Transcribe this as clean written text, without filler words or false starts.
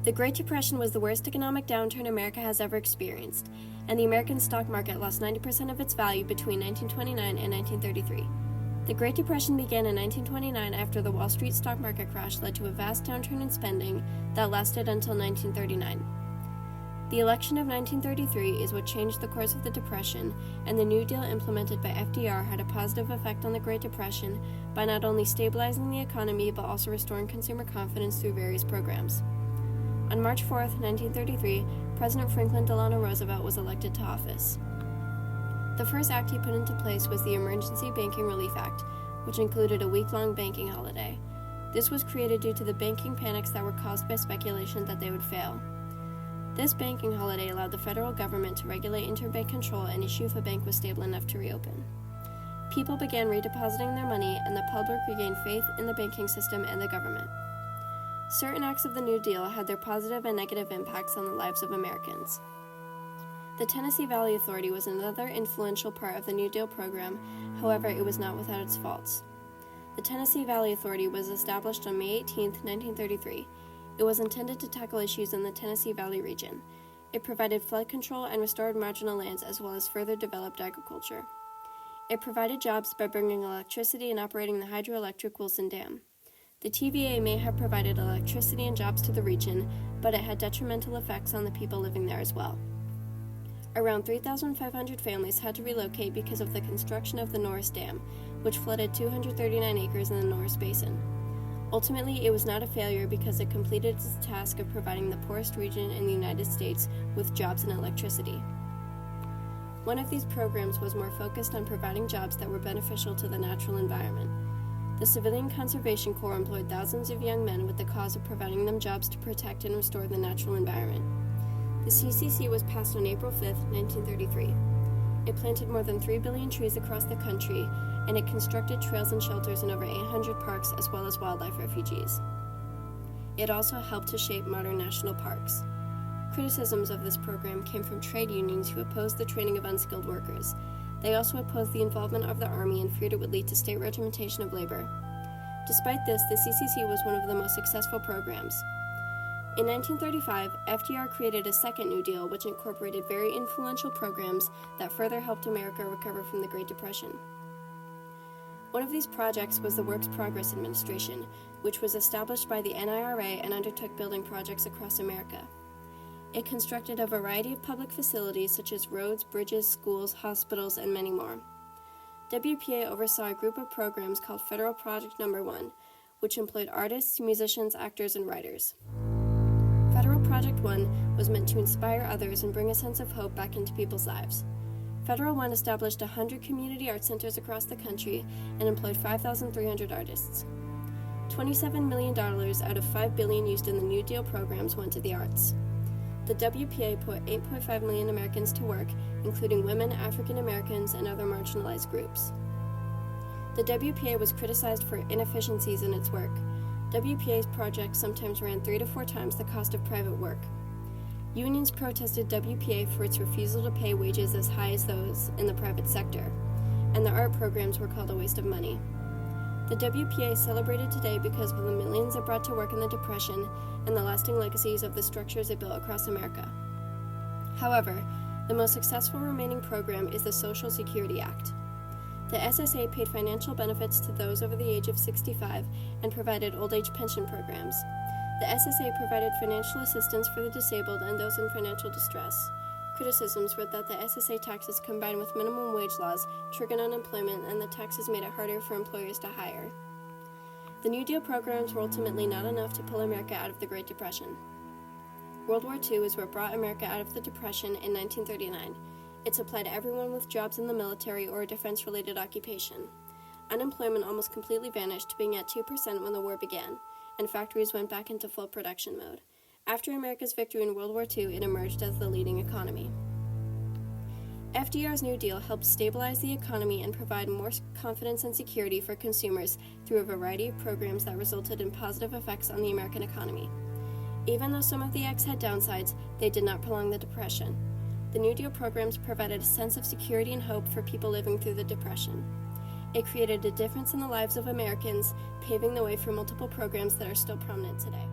The Great Depression was the worst economic downturn America has ever experienced, and the American stock market lost 90% of its value between 1929 and 1933. The Great Depression began in 1929 after the Wall Street stock market crash led to a vast downturn in spending that lasted until 1939. The election of 1933 is what changed the course of the Depression, and the New Deal implemented by FDR had a positive effect on the Great Depression by not only stabilizing the economy but also restoring consumer confidence through various programs. On March 4, 1933, President Franklin Delano Roosevelt was elected to office. The first act he put into place was the Emergency Banking Relief Act, which included a week-long banking holiday. This was created due to the banking panics that were caused by speculation that they would fail. This banking holiday allowed the federal government to regulate interbank control and issue if a bank was stable enough to reopen. People began redepositing their money, and the public regained faith in the banking system and the government. Certain acts of the New Deal had their positive and negative impacts on the lives of Americans. The Tennessee Valley Authority was another influential part of the New Deal program, however, it was not without its faults. The Tennessee Valley Authority was established on May 18, 1933. It was intended to tackle issues in the Tennessee Valley region. It provided flood control and restored marginal lands as well as further developed agriculture. It provided jobs by bringing electricity and operating the hydroelectric Wilson Dam. The TVA may have provided electricity and jobs to the region, but it had detrimental effects on the people living there as well. Around 3,500 families had to relocate because of the construction of the Norris Dam, which flooded 239 acres in the Norris Basin. Ultimately, it was not a failure because it completed its task of providing the poorest region in the United States with jobs and electricity. One of these programs was more focused on providing jobs that were beneficial to the natural environment. The Civilian Conservation Corps employed thousands of young men with the cause of providing them jobs to protect and restore the natural environment. The CCC was passed on April 5, 1933. It planted more than 3 billion trees across the country, and it constructed trails and shelters in over 800 parks as well as wildlife refuges. It also helped to shape modern national parks. Criticisms of this program came from trade unions who opposed the training of unskilled workers. They also opposed the involvement of the Army and feared it would lead to state regimentation of labor. Despite this, the CCC was one of the most successful programs. In 1935, FDR created a second New Deal, which incorporated very influential programs that further helped America recover from the Great Depression. One of these projects was the Works Progress Administration, which was established by the NIRA and undertook building projects across America. It constructed a variety of public facilities such as roads, bridges, schools, hospitals, and many more. WPA oversaw a group of programs called Federal Project No. 1, which employed artists, musicians, actors, and writers. Federal Project 1 was meant to inspire others and bring a sense of hope back into people's lives. Federal 1 established 100 community art centers across the country and employed 5,300 artists. $27 million out of $5 billion used in the New Deal programs went to the arts. The WPA put 8.5 million Americans to work, including women, African Americans, and other marginalized groups. The WPA was criticized for inefficiencies in its work. WPA's projects sometimes ran 3 to 4 times the cost of private work. Unions protested WPA for its refusal to pay wages as high as those in the private sector, and the art programs were called a waste of money. The WPA is celebrated today because of the millions it brought to work in the Depression and the lasting legacies of the structures it built across America. However, the most successful remaining program is the Social Security Act. The SSA paid financial benefits to those over the age of 65 and provided old-age pension programs. The SSA provided financial assistance for the disabled and those in financial distress. Criticisms were that the SSA taxes combined with minimum wage laws triggered unemployment, and the taxes made it harder for employers to hire. The New Deal programs were ultimately not enough to pull America out of the Great Depression. World War II is what brought America out of the Depression in 1939. It supplied everyone with jobs in the military or a defense-related occupation. Unemployment almost completely vanished, being at 2% when the war began, and factories went back into full production mode. After America's victory in World War II, it emerged as the leading economy. FDR's New Deal helped stabilize the economy and provide more confidence and security for consumers through a variety of programs that resulted in positive effects on the American economy. Even though some of the acts had downsides, they did not prolong the Depression. The New Deal programs provided a sense of security and hope for people living through the Depression. It created a difference in the lives of Americans, paving the way for multiple programs that are still prominent today.